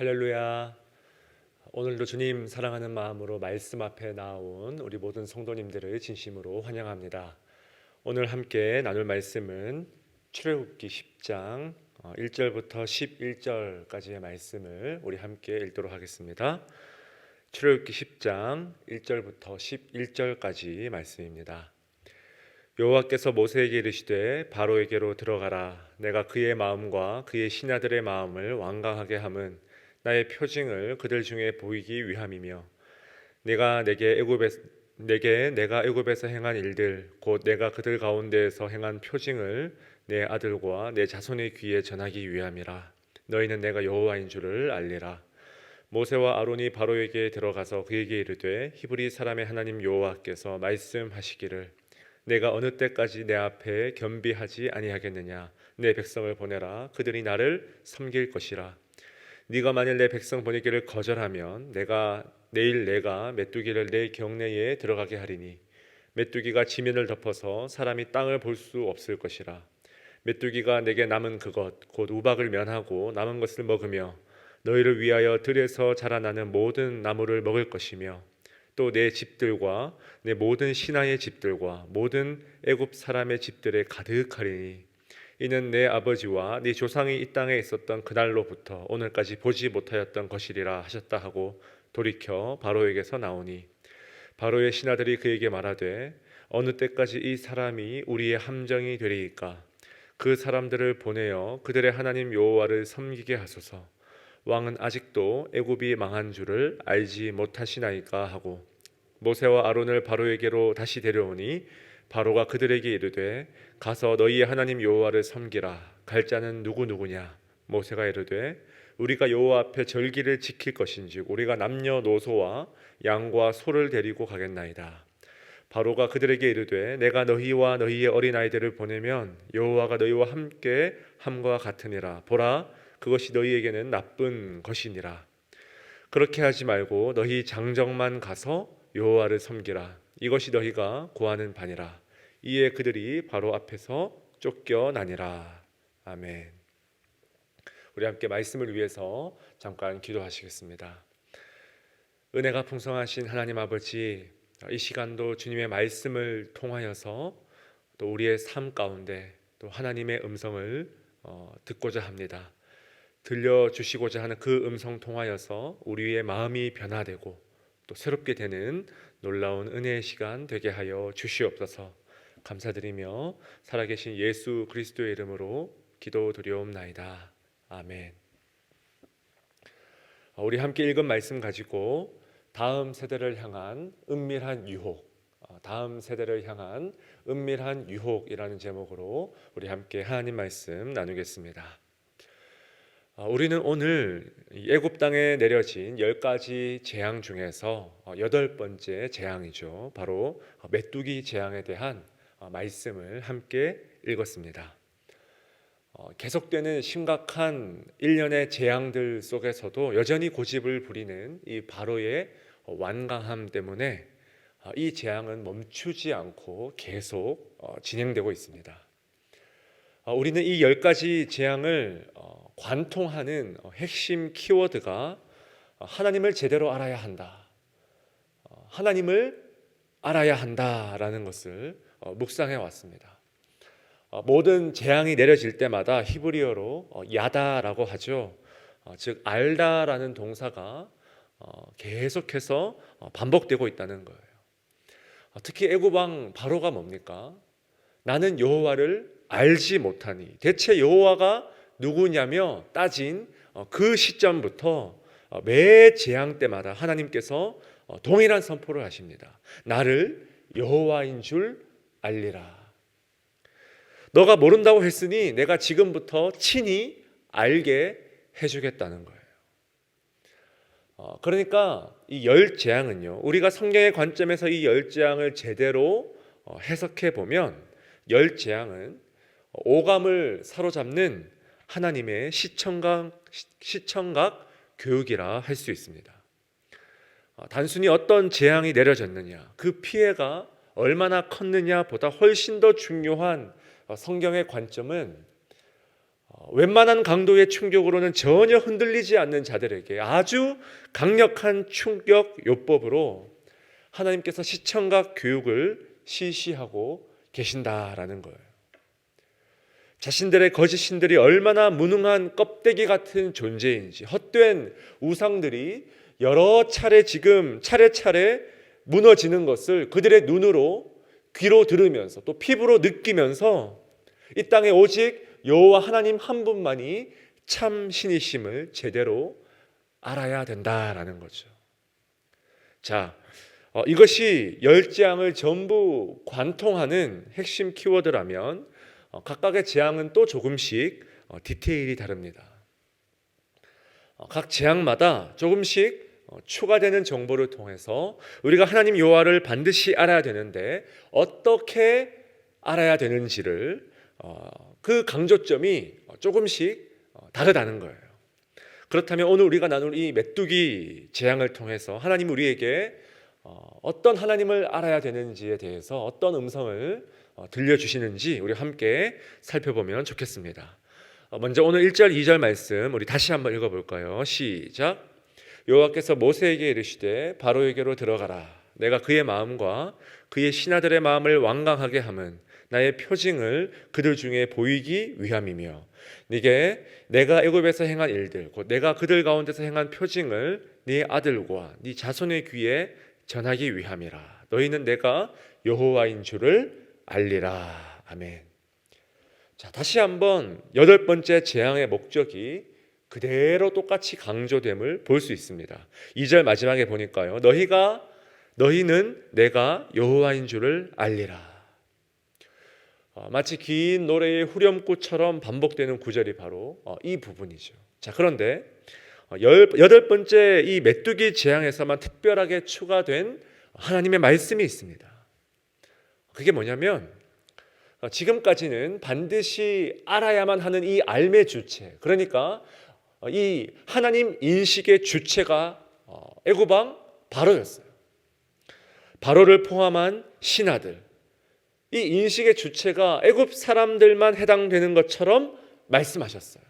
할렐루야. 오늘도 주님 사랑하는 마음으로 말씀 앞에 나온 우리 모든 성도님들을 진심으로 환영합니다. 오늘 함께 나눌 말씀은 출애굽기 10장 1절부터 11절까지의 말씀을 우리 함께 읽도록 하겠습니다. 출애굽기 10장 1절부터 11절까지 말씀입니다. 여호와께서 모세에게 이르시되 바로에게로 들어가라. 내가 그의 마음과 그의 신하들의 마음을 완강하게 함은 나의 표징을 그들 중에 보이기 위함이며 내가 애굽에서 행한 일들 곧 내가 그들 가운데에서 행한 표징을 내 아들과 내 자손의 귀에 전하기 위함이라. 너희는 내가 여호와인 줄을 알리라. 모세와 아론이 바로에게 들어가서 그에게 이르되 히브리 사람의 하나님 여호와께서 말씀하시기를 내가 어느 때까지 내 앞에 겸비하지 아니하겠느냐. 내 백성을 보내라. 그들이 나를 섬길 것이라. 네가 만일 내 백성 보내기를 거절하면 내일 내가 메뚜기를 내 경내에 들어가게 하리니 메뚜기가 지면을 덮어서 사람이 땅을 볼 수 없을 것이라. 메뚜기가 내게 남은 그것 곧 우박을 면하고 남은 것을 먹으며 너희를 위하여 들에서 자라나는 모든 나무를 먹을 것이며 또 내 집들과 내 모든 신하의 집들과 모든 애굽 사람의 집들에 가득하리니 이는 내 아버지와 네 조상이 이 땅에 있었던 그날로부터 오늘까지 보지 못하였던 것이리라 하셨다 하고 돌이켜 바로에게서 나오니 바로의 신하들이 그에게 말하되 어느 때까지 이 사람이 우리의 함정이 되리이까. 그 사람들을 보내어 그들의 하나님 여호와를 섬기게 하소서. 왕은 아직도 애굽이 망한 줄을 알지 못하시나이까 하고 모세와 아론을 바로에게로 다시 데려오니 바로가 그들에게 이르되 가서 너희의 하나님 여호와를 섬기라. 갈 자는 누구냐. 모세가 이르되 우리가 여호와 앞에 절기를 지킬 것인즉 우리가 남녀노소와 양과 소를 데리고 가겠나이다. 바로가 그들에게 이르되 내가 너희와 너희의 어린아이들을 보내면 여호와가 너희와 함께 함과 같으니라. 보라, 그것이 너희에게는 나쁜 것이니라. 그렇게 하지 말고 너희 장정만 가서 여호와를 섬기라. 이것이 너희가 구하는 바니라. 이에 그들이 바로 앞에서 쫓겨나니라. 아멘. 우리 함께 말씀을 위해서 잠깐 기도하시겠습니다. 은혜가 풍성하신 하나님 아버지, 이 시간도 주님의 말씀을 통하여서 또 우리의 삶 가운데 또 하나님의 음성을 듣고자 합니다. 들려주시고자 하는 그 음성 통하여서 우리의 마음이 변화되고 또 새롭게 되는 놀라운 은혜의 시간 되게 하여 주시옵소서. 감사드리며 살아계신 예수 그리스도의 이름으로 기도드리옵나이다. 아멘. 우리 함께 읽은 말씀 가지고 다음 세대를 향한 은밀한 유혹이라는 제목으로 우리 함께 하나님 말씀 나누겠습니다. 우리는 오늘 애굽 땅에 내려진 10가지 재앙 중에서 8번째 재앙이죠. 바로 메뚜기 재앙에 대한 말씀을 함께 읽었습니다. 계속되는 심각한 일련의 재앙들 속에서도 여전히 고집을 부리는 이 바로의 완강함 때문에 이 재앙은 멈추지 않고 계속 진행되고 있습니다. 우리는 이 10가지 재앙을 관통하는 핵심 키워드가 하나님을 제대로 알아야 한다. 하나님을 알아야 한다라는 것을 묵상해 왔습니다. 모든 재앙이 내려질 때마다 히브리어로 야다라고 하죠. 즉 알다라는 동사가 계속해서 반복되고 있다는 거예요. 특히 애굽 왕 바로가 뭡니까? 나는 여호와를 알지 못하니. 대체 여호와가 누구냐며 따진 그 시점부터 매 재앙 때마다 하나님께서 동일한 선포를 하십니다. 나를 여호와인 줄 알리라. 너가 모른다고 했으니 내가 지금부터 친히 알게 해주겠다는 거예요. 그러니까 이 10재앙은요, 우리가 성경의 관점에서 이 10재앙을 제대로 해석해 보면 10재앙은 오감을 사로잡는 하나님의 시청각 교육이라 할 수 있습니다. 단순히 어떤 재앙이 내려졌느냐, 그 피해가 얼마나 컸느냐 보다 훨씬 더 중요한 성경의 관점은 웬만한 강도의 충격으로는 전혀 흔들리지 않는 자들에게 아주 강력한 충격 요법으로 하나님께서 시청각 교육을 실시하고 계신다라는 거예요. 자신들의 거짓 신들이 얼마나 무능한 껍데기 같은 존재인지, 헛된 우상들이 여러 차례 지금 차례차례 무너지는 것을 그들의 눈으로, 귀로 들으면서 또 피부로 느끼면서 이 땅에 오직 여호와 하나님 한 분만이 참 신이심을 제대로 알아야 된다라는 거죠. 자, 이것이 10재앙을 전부 관통하는 핵심 키워드라면 각각의 재앙은 또 조금씩 디테일이 다릅니다. 각 재앙마다 조금씩 추가되는 정보를 통해서 우리가 하나님 여호와를 반드시 알아야 되는데 어떻게 알아야 되는지를 그 강조점이 조금씩 다르다는 거예요. 그렇다면 오늘 우리가 나눌 이 메뚜기 재앙을 통해서 하나님 우리에게 어떤 하나님을 알아야 되는지에 대해서 어떤 음성을 들려주시는지 우리 함께 살펴보면 좋겠습니다. 먼저 오늘 1절 2절 말씀 우리 다시 한번 읽어볼까요? 시작. 여호와께서 모세에게 이르시되 바로에게로 들어가라. 내가 그의 마음과 그의 신하들의 마음을 완강하게 함은 나의 표징을 그들 중에 보이기 위함이며 네게 내가 애굽에서 행한 일들 곧 내가 그들 가운데서 행한 표징을 네 아들과 네 자손의 귀에 전하기 위함이라. 너희는 내가 여호와인 줄을 알리라. 아멘. 자, 다시 한번 8번째 재앙의 목적이 그대로 똑같이 강조됨을 볼 수 있습니다. 2절 마지막에 보니까요. 너희는 내가 여호와인 줄을 알리라. 마치 긴 노래의 후렴구처럼 반복되는 구절이 바로 이 부분이죠. 자, 그런데 8번째 이 메뚜기 재앙에서만 특별하게 추가된 하나님의 말씀이 있습니다. 그게 뭐냐면 지금까지는 반드시 알아야만 하는 이 알의 주체, 그러니까 이 하나님 인식의 주체가 애굽왕 바로였어요. 바로를 포함한 신하들, 이 인식의 주체가 애굽 사람들만 해당되는 것처럼 말씀하셨어요.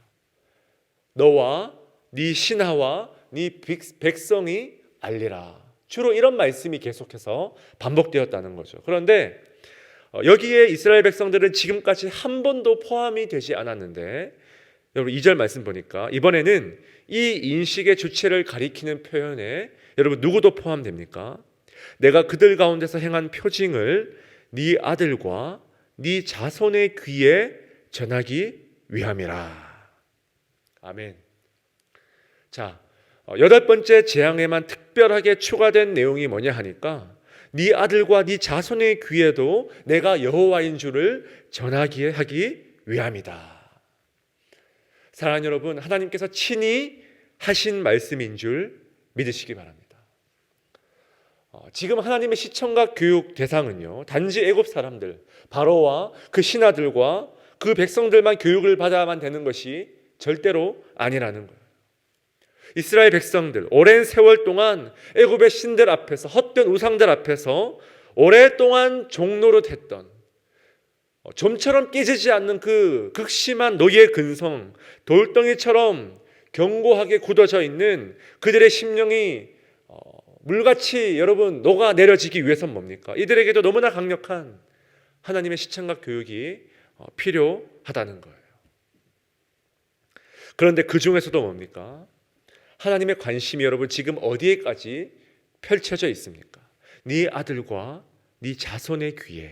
너와 네 신하와 네 백성이 알리라. 주로 이런 말씀이 계속해서 반복되었다는 거죠. 그런데 여기에 이스라엘 백성들은 지금까지 한 번도 포함이 되지 않았는데 여러분 2절 말씀 보니까 이번에는 이 인식의 주체를 가리키는 표현에 여러분 누구도 포함됩니까? 내가 그들 가운데서 행한 표징을 네 아들과 네 자손의 귀에 전하기 위함이라. 아멘. 자, 8번째 재앙에만 특별하게 추가된 내용이 뭐냐 하니까 네 아들과 네 자손의 귀에도 내가 여호와인 줄을 전하게 하기 위함이다. 사랑하는 여러분, 하나님께서 친히 하신 말씀인 줄 믿으시기 바랍니다. 지금 하나님의 시청각 교육 대상은요, 단지 애굽 사람들, 바로와 그 신하들과 그 백성들만 교육을 받아야만 되는 것이 절대로 아니라는 거예요. 이스라엘 백성들 오랜 세월 동안 애굽의 신들 앞에서, 헛된 우상들 앞에서 오랫동안 종노릇 했던, 좀처럼 깨지지 않는 그 극심한 노예 근성, 돌덩이처럼 견고하게 굳어져 있는 그들의 심령이 물같이 여러분 녹아내려지기 위해서는 뭡니까? 이들에게도 너무나 강력한 하나님의 시청각 교육이 필요하다는 거예요. 그런데 그 중에서도 뭡니까? 하나님의 관심이 여러분 지금 어디에까지 펼쳐져 있습니까? 네 아들과 네 자손의 귀에.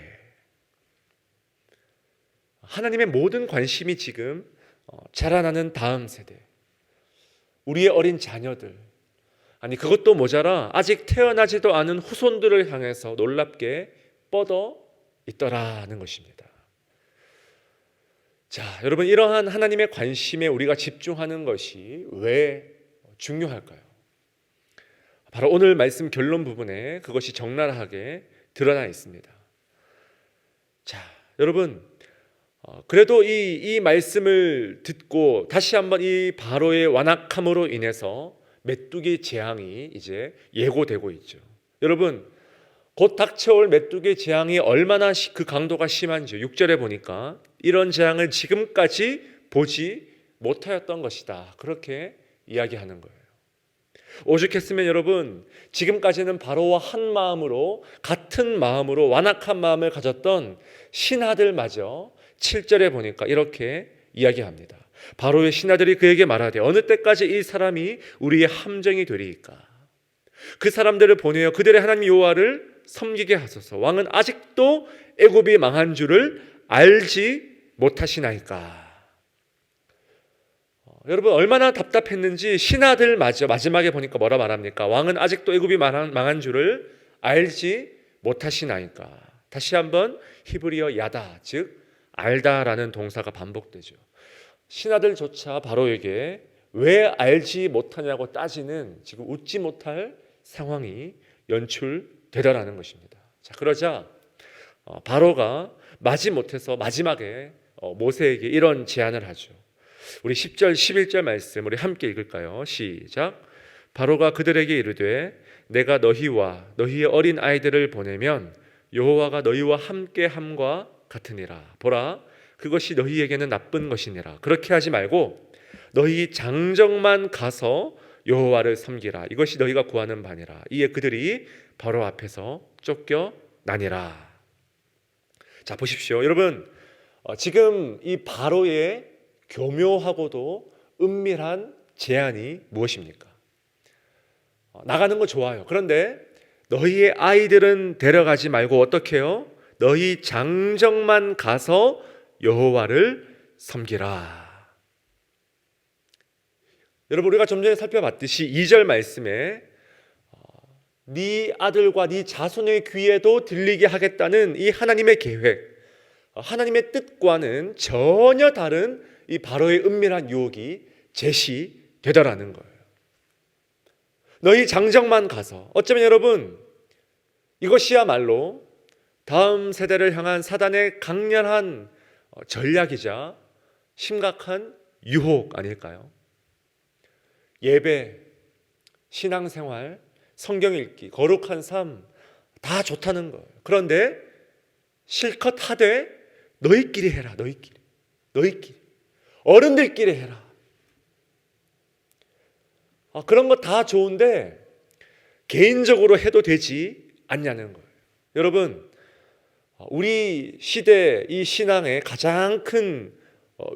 하나님의 모든 관심이 지금 자라나는 다음 세대, 우리의 어린 자녀들, 아니 그것도 모자라 아직 태어나지도 않은 후손들을 향해서 놀랍게 뻗어 있더라는 것입니다. 자, 여러분 이러한 하나님의 관심에 우리가 집중하는 것이 왜 중요할까요? 바로 오늘 말씀 결론 부분에 그것이 적나라하게 드러나 있습니다. 자, 여러분 그래도 이 말씀을 듣고 다시 한번 이 바로의 완악함으로 인해서 메뚜기 재앙이 이제 예고되고 있죠. 여러분 곧 닥쳐올 메뚜기 재앙이 얼마나 그 강도가 심한지 6절에 보니까 이런 재앙을 지금까지 보지 못하였던 것이다. 그렇게 이야기하는 거예요. 오죽했으면 여러분, 지금까지는 바로와 한 마음으로, 같은 마음으로 완악한 마음을 가졌던 신하들마저 7절에 보니까 이렇게 이야기합니다. 바로의 신하들이 그에게 말하되 어느 때까지 이 사람이 우리의 함정이 되리이까. 그 사람들을 보내어 그들의 하나님 여호와를 섬기게 하소서. 왕은 아직도 애굽이 망한 줄을 알지 못하시나이까. 여러분, 얼마나 답답했는지 신하들마저 마지막에 보니까 뭐라 말합니까? 왕은 아직도 애굽이 망한 줄을 알지 못하시나이까. 다시 한번 히브리어 야다, 즉 알다라는 동사가 반복되죠. 신하들조차 바로에게 왜 알지 못하냐고 따지는 지금 웃지 못할 상황이 연출되더라는 것입니다. 자, 그러자 바로가 마지못해서 마지막에 모세에게 이런 제안을 하죠. 우리 10절 11절 말씀 우리 함께 읽을까요? 시작. 바로가 그들에게 이르되 내가 너희와 너희의 어린 아이들을 보내면 여호와가 너희와 함께 함과 같으니라. 보라, 그것이 너희에게는 나쁜 것이니라. 그렇게 하지 말고 너희 장정만 가서 여호와를 섬기라. 이것이 너희가 구하는 바니라. 이에 그들이 바로 앞에서 쫓겨나니라. 자, 보십시오. 여러분, 지금 이 바로의 교묘하고도 은밀한 제안이 무엇입니까? 나가는 거 좋아요. 그런데 너희의 아이들은 데려가지 말고 어떻게 해요? 너희 장정만 가서 여호와를 섬기라. 여러분, 우리가 좀 전에 살펴봤듯이 2절 말씀에 네 아들과 네 자손의 귀에도 들리게 하겠다는 이 하나님의 계획, 하나님의 뜻과는 전혀 다른 이 바로의 은밀한 유혹이 제시되더라는 거예요. 너희 장정만 가서, 어쩌면 여러분 이것이야말로 다음 세대를 향한 사단의 강렬한 전략이자 심각한 유혹 아닐까요? 예배, 신앙생활, 성경 읽기, 거룩한 삶 다 좋다는 거예요. 그런데 실컷 하되 너희끼리 해라. 너희끼리 어른들끼리 해라. 그런 거 다 좋은데 개인적으로 해도 되지 않냐는 거예요. 여러분, 우리 시대 이 신앙의 가장 큰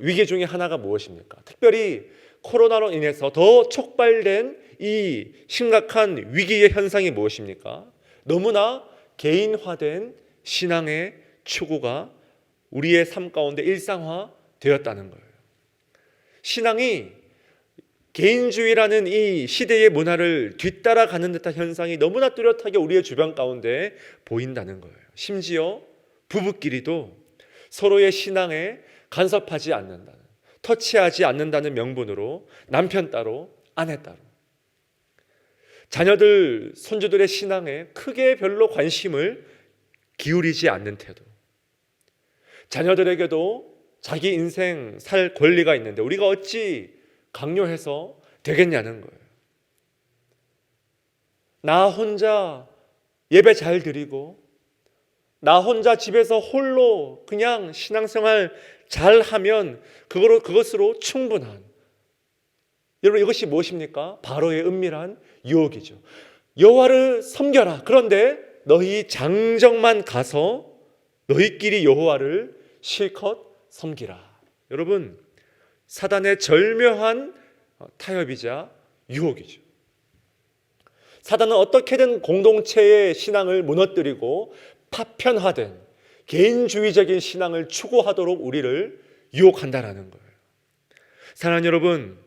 위기 중에 하나가 무엇입니까? 특별히 코로나로 인해서 더 촉발된 이 심각한 위기의 현상이 무엇입니까? 너무나 개인화된 신앙의 추구가 우리의 삶 가운데 일상화되었다는 거예요. 신앙이 개인주의라는 이 시대의 문화를 뒤따라가는 듯한 현상이 너무나 뚜렷하게 우리의 주변 가운데 보인다는 거예요. 심지어 부부끼리도 서로의 신앙에 간섭하지 않는다는, 터치하지 않는다는 명분으로 남편 따로 아내 따로, 자녀들 손주들의 신앙에 크게 별로 관심을 기울이지 않는 태도, 자녀들에게도 자기 인생 살 권리가 있는데 우리가 어찌 강요해서 되겠냐는 거예요. 나 혼자 예배 잘 드리고 나 혼자 집에서 홀로 그냥 신앙생활 잘하면 그것으로 충분한, 여러분 이것이 무엇입니까? 바로의 은밀한 유혹이죠. 여호와를 섬겨라. 그런데 너희 장정만 가서 너희끼리 여호와를 실컷 섬기라. 여러분, 사단의 절묘한 타협이자 유혹이죠. 사단은 어떻게든 공동체의 신앙을 무너뜨리고 파편화된 개인주의적인 신앙을 추구하도록 우리를 유혹한다라는 거예요. 사랑하는 여러분,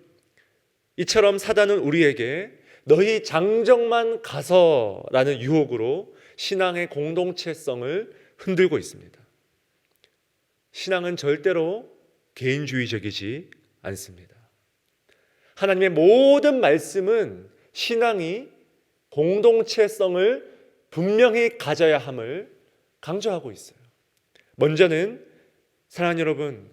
이처럼 사단은 우리에게 너희 장정만 가서라는 유혹으로 신앙의 공동체성을 흔들고 있습니다. 신앙은 절대로 개인주의적이지 않습니다. 하나님의 모든 말씀은 신앙이 공동체성을 분명히 가져야 함을 강조하고 있어요. 먼저는 사랑하는 여러분,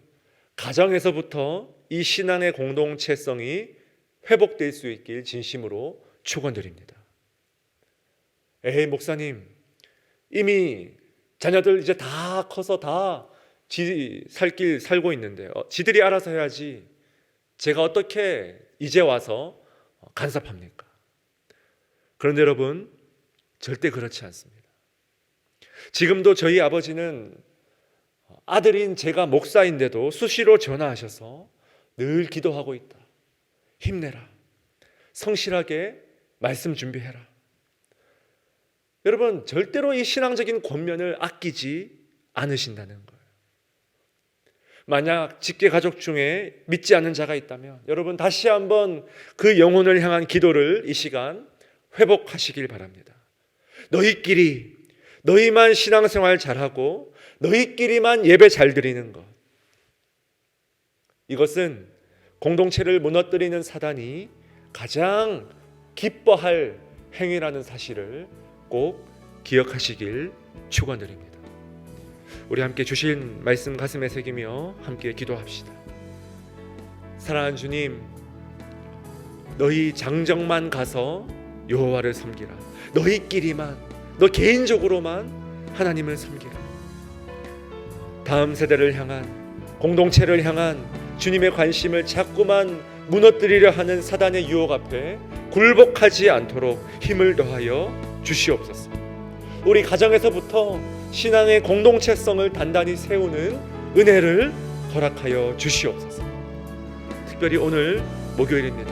가정에서부터 이 신앙의 공동체성이 회복될 수 있길 진심으로 축원드립니다. 목사님, 이미 자녀들 이제 다 커서 다 지 살 길 살고 있는데 지들이 알아서 해야지 제가 어떻게 이제 와서 간섭합니까? 그런데 여러분, 절대 그렇지 않습니다. 지금도 저희 아버지는 아들인 제가 목사인데도 수시로 전화하셔서 늘 기도하고 있다. 힘내라. 성실하게 말씀 준비해라. 여러분, 절대로 이 신앙적인 권면을 아끼지 않으신다는 거예요. 만약 직계 가족 중에 믿지 않는 자가 있다면 여러분, 다시 한번 그 영혼을 향한 기도를 이 시간 회복하시길 바랍니다. 너희만 신앙생활 잘하고 너희끼리만 예배 잘 드리는 것, 이것은 공동체를 무너뜨리는 사단이 가장 기뻐할 행위라는 사실을 꼭 기억하시길 축원드립니다. 우리 함께 주신 말씀 가슴에 새기며 함께 기도합시다. 사랑하는 주님, 너희 장정만 가서 여호와를 섬기라. 너희끼리만, 너 개인적으로만 하나님을 섬기라. 다음 세대를 향한, 공동체를 향한 주님의 관심을 자꾸만 무너뜨리려 하는 사단의 유혹 앞에 굴복하지 않도록 힘을 더하여 주시옵소서. 우리 가정에서부터 신앙의 공동체성을 단단히 세우는 은혜를 허락하여 주시옵소서. 특별히 오늘 목요일입니다.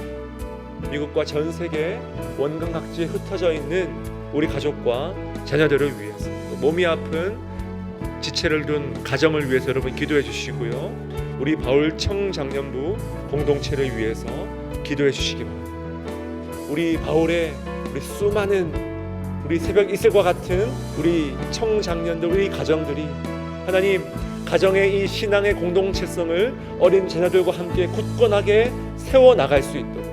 미국과 전 세계 원근 각지에 흩어져 있는 우리 가족과 자녀들을 위해서, 몸이 아픈 지체를 둔 가정을 위해서 여러분 기도해 주시고요. 우리 바울 청장년부 공동체를 위해서 기도해 주시기 바랍니다. 우리 바울의 우리 수많은 우리 새벽 이슬과 같은 우리 청장년들, 우리 가정들이 하나님 가정의 이 신앙의 공동체성을 어린 자녀들과 함께 굳건하게 세워나갈 수 있도록,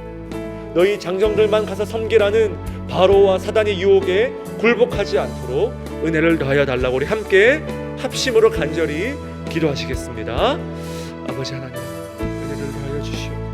너희 장정들만 가서 섬기라는 바로와 사단의 유혹에 굴복하지 않도록 은혜를 더하여 달라고 우리 함께 합심으로 간절히 기도하시겠습니다. 아버지 하나님, 은혜를 더하여 주시옵소서.